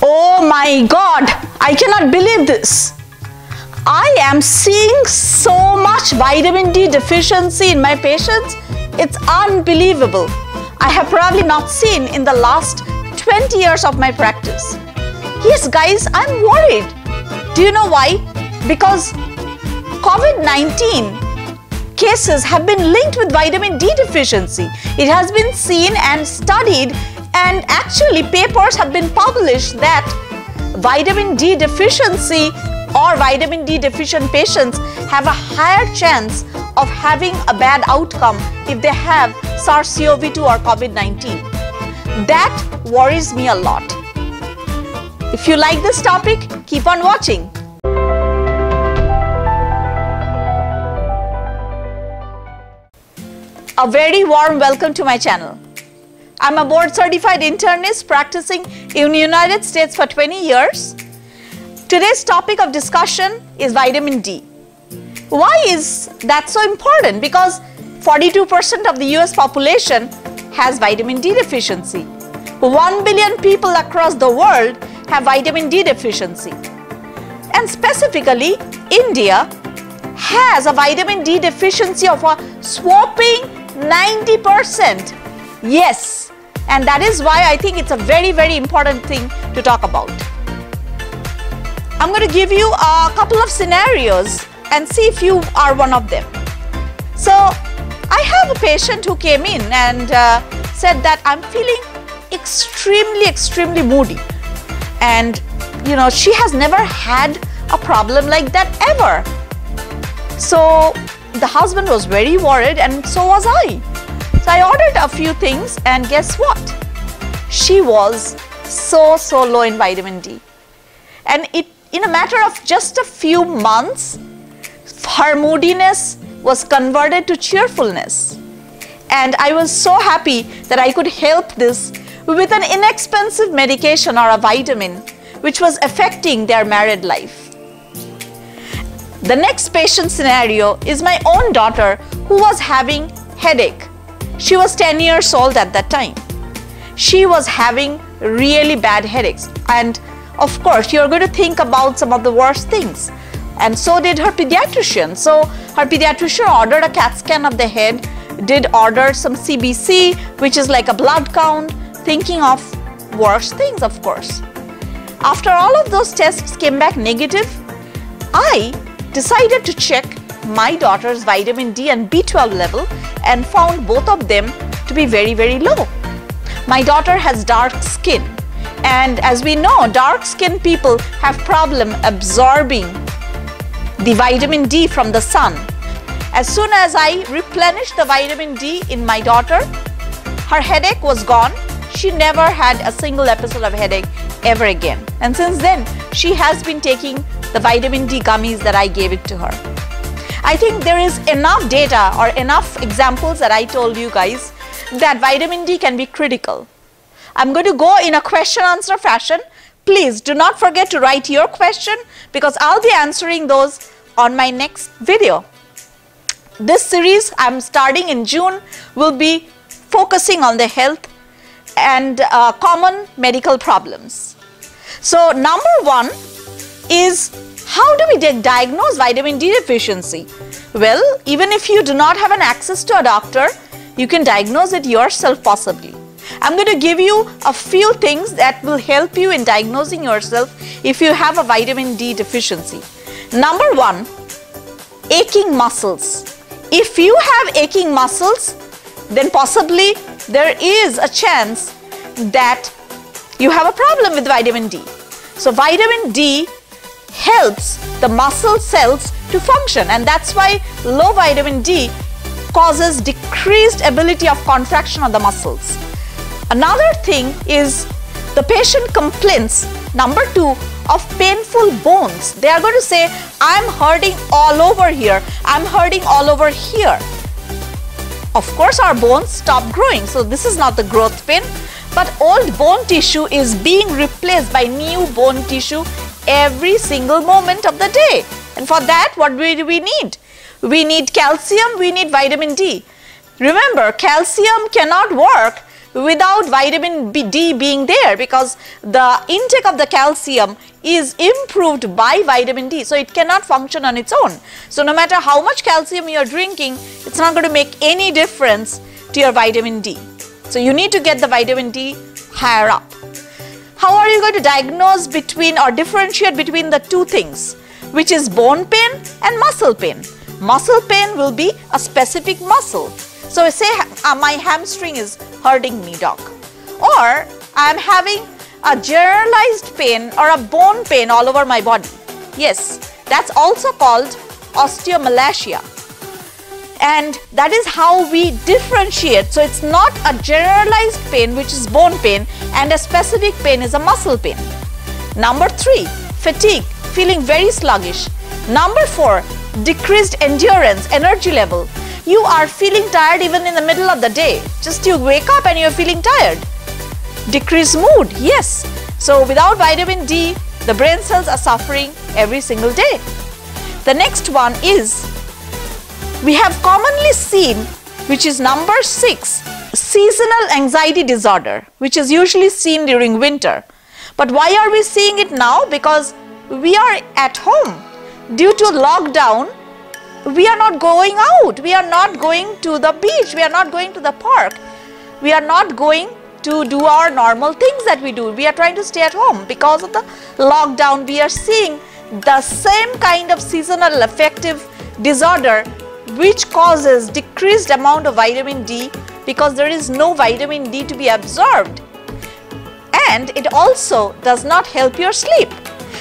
Oh my God, I cannot believe this. I am seeing so much vitamin D deficiency in my patients. It's unbelievable. I have probably not seen in the last 20 years of my practice. Yes, guys, I'm worried. Do you know why? Because COVID-19 cases have been linked with vitamin D deficiency. It has been seen and studied, and actually papers have been published that vitamin D deficiency or vitamin D deficient patients have a higher chance of having a bad outcome if they have SARS-CoV-2 or COVID-19. That worries me a lot. If you like this topic, keep on watching. A very warm welcome to my channel. I'm a board certified internist practicing in the United States for 20 years. Today's topic of discussion is vitamin D. Why is that so important? Because 42% of the US population has vitamin D deficiency. 1 billion people across the world have vitamin D deficiency. And specifically, India has a vitamin D deficiency of a whopping 90%. Yes, and that is why I think it's a very, very important thing to talk about. I'm going to give you a couple of scenarios and see if you are one of them. So, I have a patient who came in and said that I'm feeling extremely moody. And, you know, she has never had a problem like that ever. So, the husband was very worried and so was I. So I ordered a few things and guess what? She was so low in vitamin D. And in a matter of just a few months, her moodiness was converted to cheerfulness. And I was so happy that I could help this with an inexpensive medication or a vitamin which was affecting their married life. The next patient scenario is my own daughter who was having headache. She was 10 years old at that time. She was having really bad headaches, and of course you're going to think about some of the worst things, and so did her pediatrician. So her pediatrician ordered a CAT scan of the head, did order some CBC, which is like a blood count, thinking of worse things, of course. After all of those tests came back negative, I decided to check my daughter's vitamin D and B12 level and found both of them to be very low. My daughter has dark skin, and as we know, dark skinned people have problem absorbing the vitamin D from the sun. As soon as I replenished the vitamin D in my daughter, her headache was gone. She never had a single episode of headache ever again. And since then, she has been taking the vitamin D gummies that I gave it to her. I think there is enough data or enough examples that I told you guys that vitamin D can be critical. I'm going to go in a question answer fashion. Please do not forget to write your question because I'll be answering those on my next video. This series I'm starting in June will be focusing on the health and common medical problems. So number one is, how do we diagnose vitamin D deficiency? Well, even if you do not have an access to a doctor, you can diagnose it yourself possibly. I'm going to give you a few things that will help you in diagnosing yourself if you have a vitamin D deficiency. Number one, aching muscles. If you have aching muscles, then possibly there is a chance that you have a problem with vitamin D. So vitamin D helps the muscle cells to function, and that's why low vitamin D causes decreased ability of contraction of the muscles. Another thing is the patient complains, number two, of painful bones. They are going to say, I'm hurting all over here, I'm hurting all over here. Of course, our bones stop growing, so this is not the growth pain, but old bone tissue is being replaced by new bone tissue every single moment of the day. And for that, what do we need? We need calcium, we need vitamin D. Remember, calcium cannot work without vitamin D being there, because the intake of the calcium is improved by vitamin D, so it cannot function on its own. So no matter how much calcium you are drinking, it's not going to make any difference to your vitamin D. So you need to get the vitamin D higher up. How are you going to diagnose between or differentiate between the two things, which is bone pain and muscle pain? Muscle pain will be a specific muscle. So say my hamstring is hurting me, doc, or I am having a generalized pain or a bone pain all over my body. Yes, that's also called osteomalacia. And that is how we differentiate. So it's not a generalized pain, which is bone pain, and a specific pain is a muscle pain. Number 3, fatigue, feeling very sluggish. Number 4, decreased endurance, energy level. You are feeling tired even in the middle of the day. Just you wake up and you're feeling tired. Decreased mood, yes. So without vitamin D, the brain cells are suffering every single day. The next one is, we have commonly seen, which is number 6, seasonal anxiety disorder, which is usually seen during winter. But why are we seeing it now? Because we are at home. Due to lockdown, we are not going out. We are not going to the beach. We are not going to the park. We are not going to do our normal things that we do. We are trying to stay at home. Because of the lockdown, we are seeing the same kind of seasonal affective disorder, which causes decreased amount of vitamin D, because there is no vitamin D to be absorbed. And it also does not help your sleep.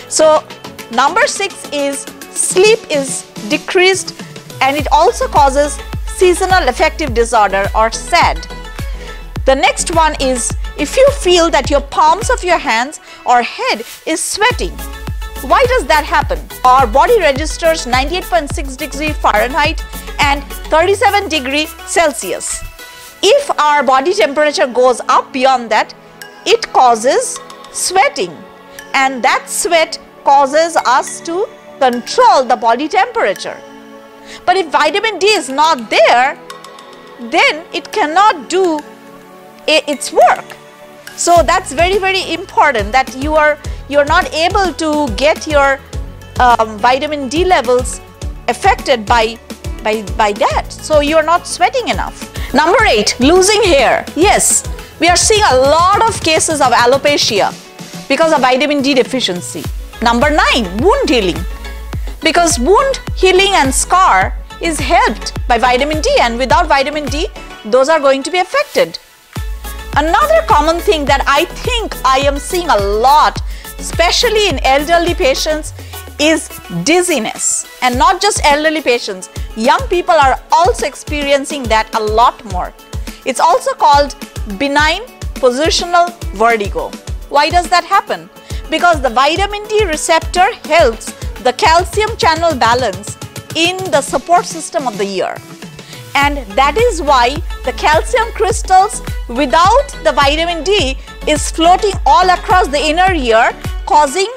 So number 6 is sleep is decreased, and it also causes seasonal affective disorder, or SAD. The next one is, if you feel that your palms of your hands or head is sweating. Why does that happen? Our body registers 98.6 degrees Fahrenheit and 37 degrees Celsius. If our body temperature goes up beyond that, it causes sweating, and that sweat causes us to control the body temperature. But if vitamin D is not there, then it cannot do its work. So that's very, very important, that you're not able to get your vitamin D levels affected by that. So you're not sweating enough. Number 8, losing hair. Yes, we are seeing a lot of cases of alopecia because of vitamin D deficiency. Number 9, wound healing. Because wound healing and scar is helped by vitamin D, and without vitamin D, those are going to be affected. Another common thing that I think I am seeing a lot, especially in elderly patients, is dizziness. And not just elderly patients, young people are also experiencing that a lot more. It's also called benign positional vertigo. Why does that happen? Because the vitamin D receptor helps the calcium channel balance in the support system of the ear. And that is why the calcium crystals without the vitamin D is floating all across the inner ear, causing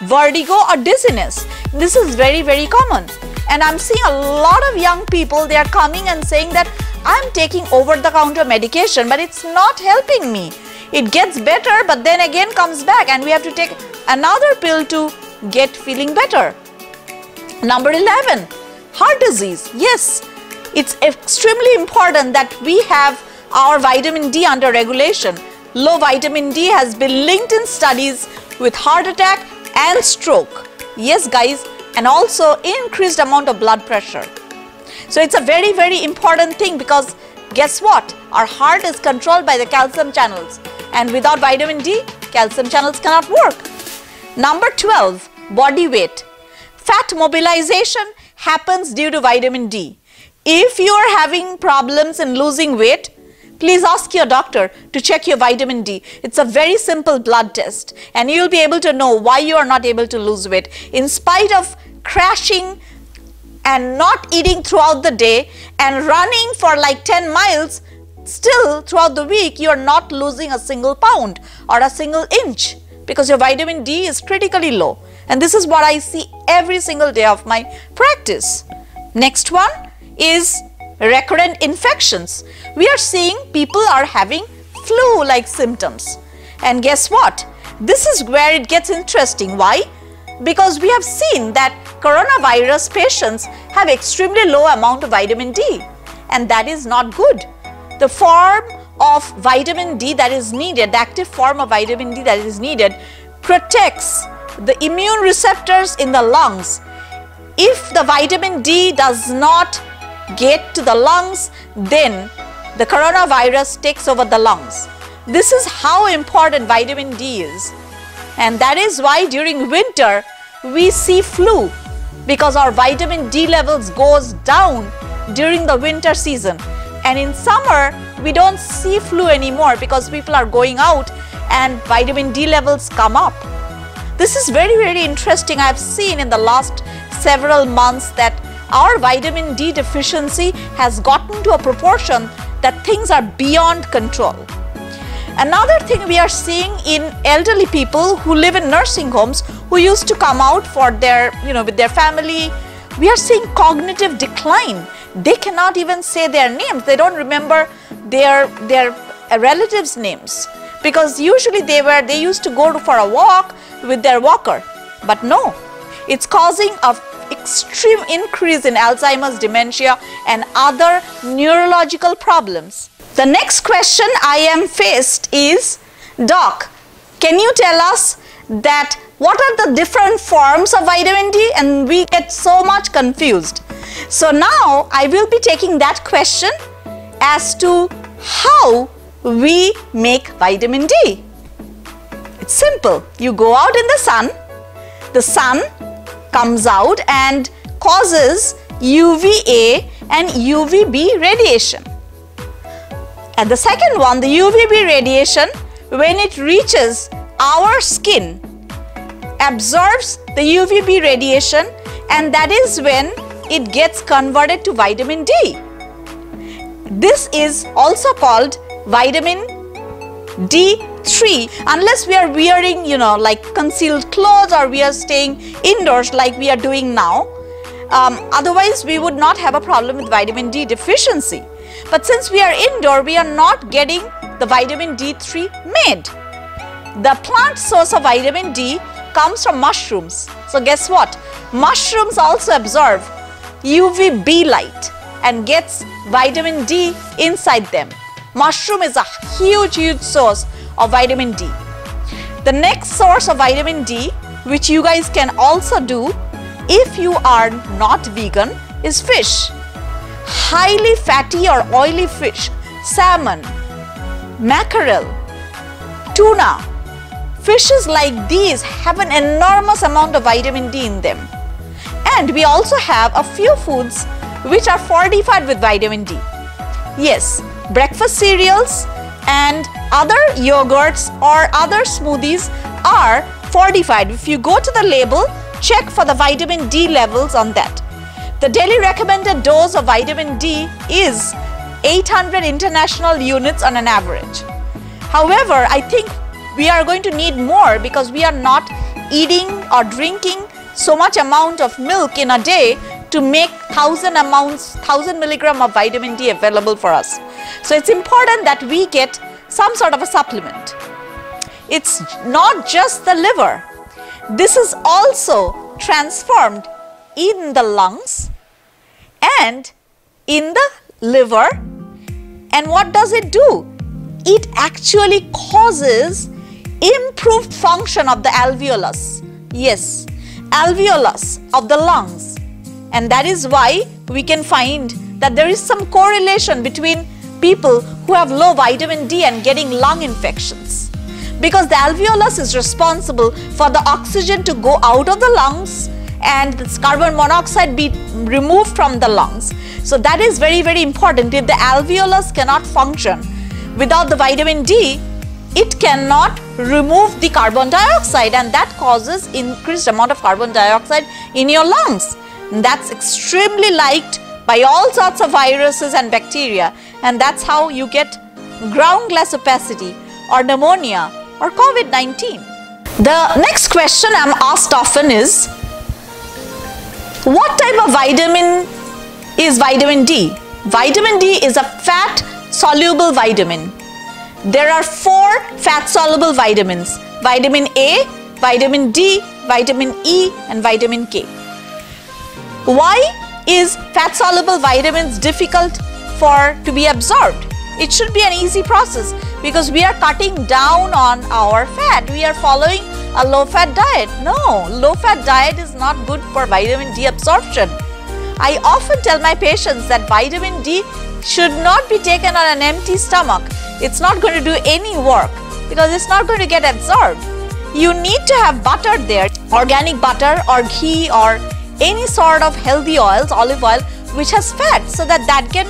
vertigo or dizziness. This is very, very common. And I'm seeing a lot of young people, they are coming and saying that I'm taking over-the-counter medication, but it's not helping me. It gets better, but then again comes back, and we have to take another pill to get feeling better. Number 11, heart disease. Yes, it's extremely important that we have our vitamin D under regulation. Low vitamin D has been linked in studies with heart attack and stroke. Yes, guys, and also increased amount of blood pressure. So it's a very, very important thing, because guess what? Our heart is controlled by the calcium channels, and without vitamin D, calcium channels cannot work. Number 12, body weight. Fat mobilization happens due to vitamin D. If you are having problems in losing weight, please ask your doctor to check your vitamin D. It's a very simple blood test, and you'll be able to know why you are not able to lose weight. In spite of crashing and not eating throughout the day and running for like 10 miles, still throughout the week you are not losing a single pound or a single inch, because your vitamin D is critically low. And this is what I see every single day of my practice. Next one is recurrent infections. We are seeing people are having flu-like symptoms. And guess what? This is where it gets interesting. Why? Because we have seen that coronavirus patients have extremely low amount of vitamin D, and that is not good. The form of vitamin D that is needed, the active form of vitamin D that is needed, protects the immune receptors in the lungs. If the vitamin D does not get to the lungs, then the coronavirus takes over the lungs. This is how important vitamin D is. And that is why during winter we see flu, because our vitamin D levels goes down during the winter season. And in summer we don't see flu anymore because people are going out and vitamin D levels come up. This is very, very interesting. I have seen in the last several months that our vitamin D deficiency has gotten to a proportion that things are beyond control. Another thing we are seeing in elderly people who live in nursing homes, who used to come out for their, with their family, we are seeing cognitive decline. They cannot even say their names. They don't remember their relatives' names, because usually they used to go for a walk with their walker. But no, it's causing an extreme increase in Alzheimer's, dementia, and other neurological problems. The next question I am faced is, Doc, can you tell us that what are the different forms of vitamin D? And we get so much confused. So now I will be taking that question as to how we make vitamin D. It's simple. You go out in the sun comes out and causes UVA and UVB radiation. And the second one, the UVB radiation, when it reaches our skin, absorbs the UVB radiation, and that is when it gets converted to vitamin D. This is also called vitamin D3, unless we are wearing, like concealed clothes, or we are staying indoors like we are doing now. Otherwise, we would not have a problem with vitamin D deficiency. But since we are indoor, we are not getting the vitamin D3 made. The plant source of vitamin D comes from mushrooms. So guess what? Mushrooms also absorb UVB light and gets vitamin D inside them. Mushroom is a huge source of vitamin D. The next source of vitamin D, which you guys can also do if you are not vegan, is fish. Highly fatty or oily fish, salmon, mackerel, tuna. Fishes like these have an enormous amount of vitamin D in them. And we also have a few foods which are fortified with vitamin D. Yes, breakfast cereals and other yogurts or other smoothies are fortified. If you go to the label, check for the vitamin D levels on that. The daily recommended dose of vitamin D is 800 international units on an average. However, I think we are going to need more, because we are not eating or drinking so much amount of milk in a day to make 1000 milligram of vitamin D available for us. So it's important that we get some sort of a supplement. It's not just the liver. This is also transformed in the lungs and in the liver. And what does it do? It actually causes improved function of the alveolus. Yes, alveolus of the lungs. And that is why we can find that there is some correlation between people who have low vitamin D and getting lung infections. Because the alveolus is responsible for the oxygen to go out of the lungs and this carbon monoxide be removed from the lungs. So that is very, very important. If the alveolus cannot function without the vitamin D, it cannot remove the carbon dioxide, and that causes increased amount of carbon dioxide in your lungs. And that's extremely liked by all sorts of viruses and bacteria, and that's how you get ground glass opacity or pneumonia or COVID-19. The next question I'm asked often is, what type of vitamin is vitamin D? Vitamin D is a fat soluble vitamin. There are 4 fat-soluble vitamins: vitamin A, vitamin D, vitamin E, and vitamin K. Why is fat-soluble vitamins difficult to be absorbed? It should be an easy process because we are cutting down on our fat. We are following a low-fat diet. No, low-fat diet is not good for vitamin D absorption. I often tell my patients that vitamin D should not be taken on an empty stomach. It's not going to do any work because it's not going to get absorbed. You need to have butter there, organic butter or ghee or any sort of healthy oils, olive oil, which has fat, so that can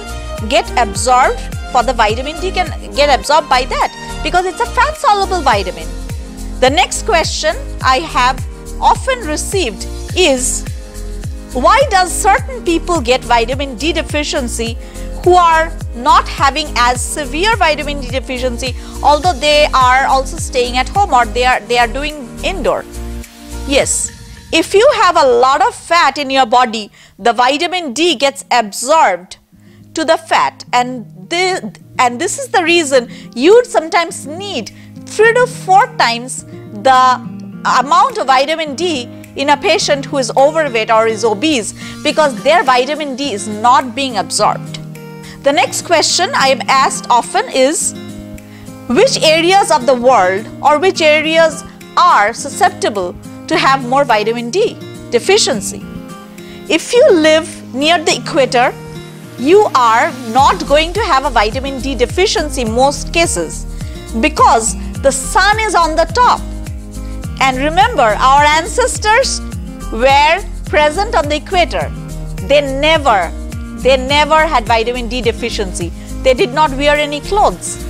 get absorbed. For the vitamin D can get absorbed by that because it's a fat soluble vitamin. The next question I have often received is, why does certain people get vitamin D deficiency who are not having as severe vitamin D deficiency, although they are also staying at home or they are doing indoor? Yes, if you have a lot of fat in your body, the vitamin D gets absorbed to the fat, and this is the reason you sometimes need 3 to 4 times the amount of vitamin D in a patient who is overweight or is obese, because their vitamin D is not being absorbed. The next question I am asked often is, which areas of the world or which areas are susceptible to have more vitamin D deficiency? If you live near the equator, you are not going to have a vitamin D deficiency in most cases because the sun is on the top. And remember, our ancestors were present on the equator. They never had vitamin D deficiency. They did not wear any clothes.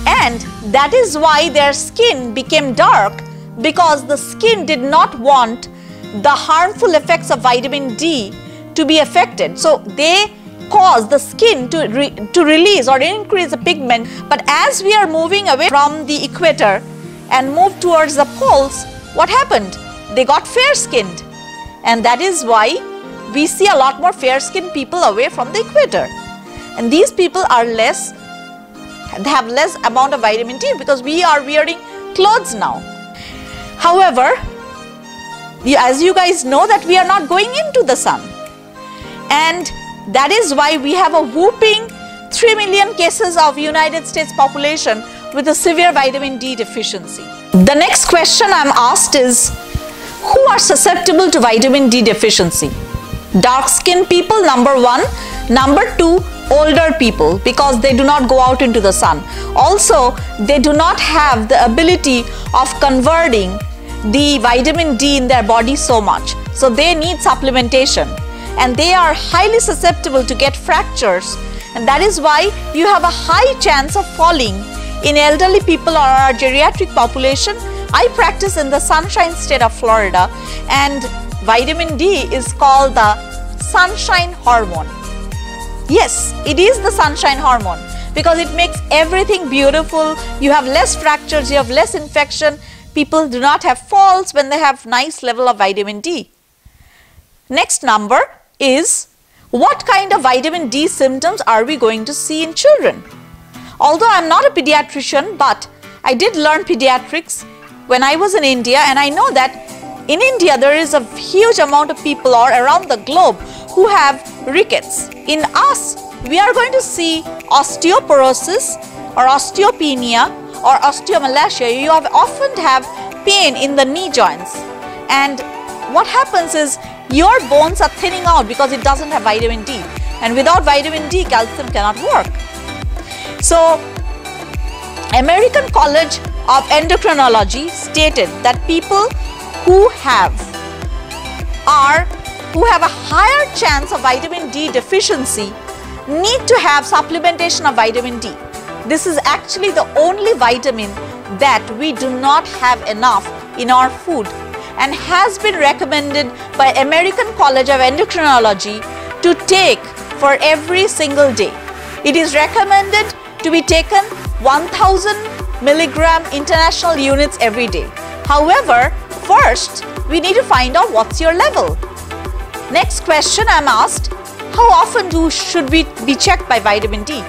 And that is why their skin became dark, because the skin did not want the harmful effects of vitamin D to be affected. So they cause the skin to release or increase the pigment. But as we are moving away from the equator and move towards the poles, what happened? They got fair-skinned. And that is why we see a lot more fair-skinned people away from the equator. And these people are they have less amount of vitamin D because we are wearing clothes now. However, as you guys know that we are not going into the sun. And that is why we have a whooping 3 million cases of United States population with a severe vitamin D deficiency. The next question I'm asked is, who are susceptible to vitamin D deficiency? Dark-skinned people, number 1. Number 2, older people, because they do not go out into the sun. Also, they do not have the ability of converting the vitamin D in their body so much. So they need supplementation. And they are highly susceptible to get fractures, and that is why you have a high chance of falling in elderly people or our geriatric population. I practice in the Sunshine State of Florida, and vitamin D is called the sunshine hormone. Yes, it is the sunshine hormone because it makes everything beautiful. You have less fractures, you have less infection. People do not have falls when they have nice level of vitamin D. Next number is, what kind of vitamin D symptoms are we going to see in children? Although I am not a pediatrician, but I did learn pediatrics when I was in India, and I know that in India there is a huge amount of people or around the globe who have rickets. In us, we are going to see osteoporosis or osteopenia or osteomalacia. You often have pain in the knee joints, and what happens is your bones are thinning out because it doesn't have vitamin D, and without vitamin D, calcium cannot work. So, American College of Endocrinology stated that people who have a higher chance of vitamin D deficiency need to have supplementation of vitamin D. This is actually the only vitamin that we do not have enough in our food, and has been recommended by American College of Endocrinology to take for every single day. It is recommended to be taken 1000 milligram international units every day. However, first we need to find out what's your level. Next question I'm asked, how often should we be checked by vitamin D?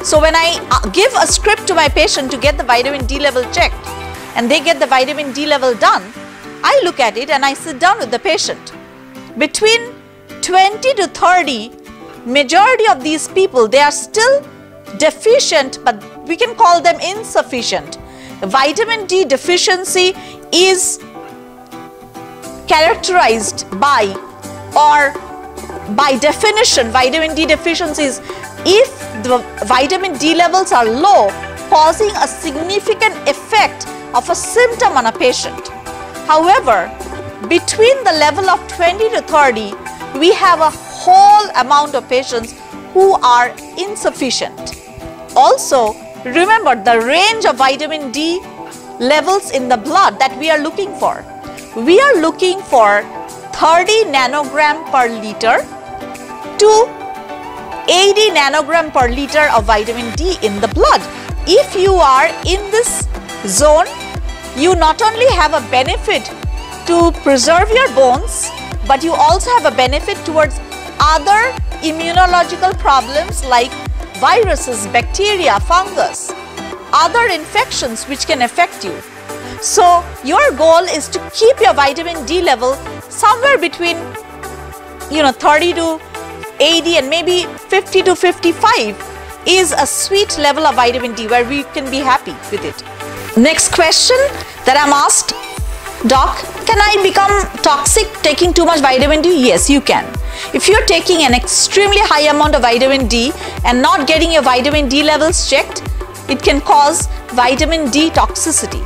So when I give a script to my patient to get the vitamin D level checked and they get the vitamin D level done, I look at it and I sit down with the patient. Between 20 to 30, majority of these people, they are still deficient, but we can call them insufficient. Vitamin D deficiency is characterized by, or by definition, vitamin D deficiency is if the vitamin D levels are low, causing a significant effect of a symptom on a patient. However, between the level of 20 to 30, we have a whole amount of patients who are insufficient. Also, remember the range of vitamin D levels in the blood that we are looking for. We are looking for 30 nanogram per liter to 80 nanogram per liter of vitamin D in the blood. If you are in this zone, you not only have a benefit to preserve your bones, but you also have a benefit towards other immunological problems like viruses, bacteria, fungus, other infections which can affect you. So your goal is to keep your vitamin D level somewhere between 30 to 80 and maybe 50 to 55 is a sweet level of vitamin D where we can be happy with it. Next question that I'm asked, Doc, can I become toxic taking too much vitamin D? Yes, you can. If you're taking an extremely high amount of vitamin D and not getting your vitamin D levels checked, it can cause vitamin D toxicity.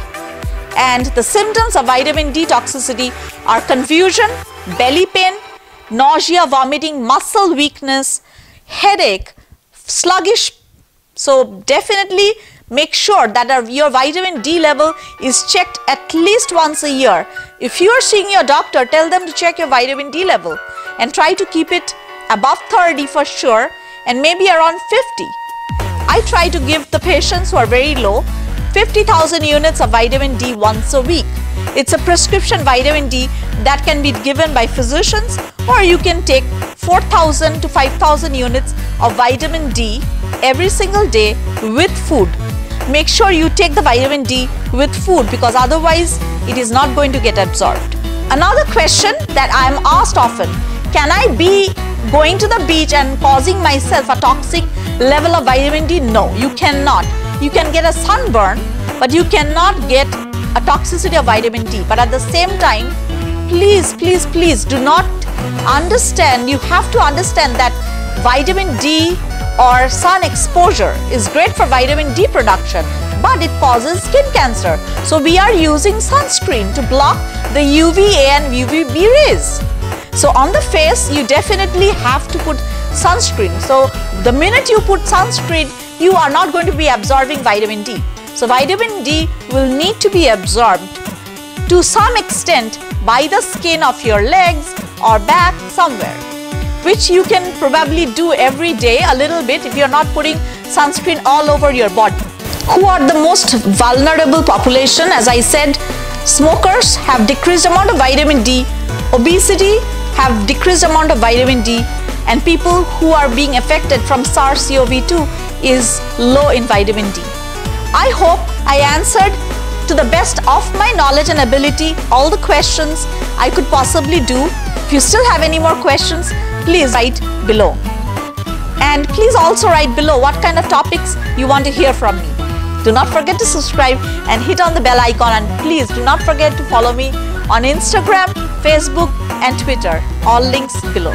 And the symptoms of vitamin D toxicity are confusion, belly pain, nausea, vomiting, muscle weakness, headache, sluggish. So definitely make sure that your vitamin D level is checked at least once a year. If you are seeing your doctor, tell them to check your vitamin D level and try to keep it above 30 for sure and maybe around 50. I try to give the patients who are very low 50,000 units of vitamin D once a week. It's a prescription vitamin D that can be given by physicians, or you can take 4,000 to 5,000 units of vitamin D every single day with food. Make sure you take the vitamin D with food because otherwise it is not going to get absorbed. Another question that I am asked often, can I be going to the beach and causing myself a toxic level of vitamin D? No, you cannot. You can get a sunburn, but you cannot get a toxicity of vitamin D. But at the same time, please do not understand, you have to understand that vitamin D or sun exposure is great for vitamin D production, but it causes skin cancer. So we are using sunscreen to block the UVA and UVB rays. So on the face, you definitely have to put sunscreen. So the minute you put sunscreen, you are not going to be absorbing vitamin D. So vitamin D will need to be absorbed to some extent by the skin of your legs or back somewhere, which you can probably do every day a little bit if you're not putting sunscreen all over your body. Who are the most vulnerable population? As I said, smokers have decreased amount of vitamin D, obesity have decreased amount of vitamin D, and people who are being affected from SARS-CoV-2 is low in vitamin D. I hope I answered to the best of my knowledge and ability all the questions I could possibly do. If you still have any more questions, please write below. And please also write below what kind of topics you want to hear from me. Do not forget to subscribe and hit on the bell icon, and please do not forget to follow me on Instagram, Facebook and Twitter. All links below.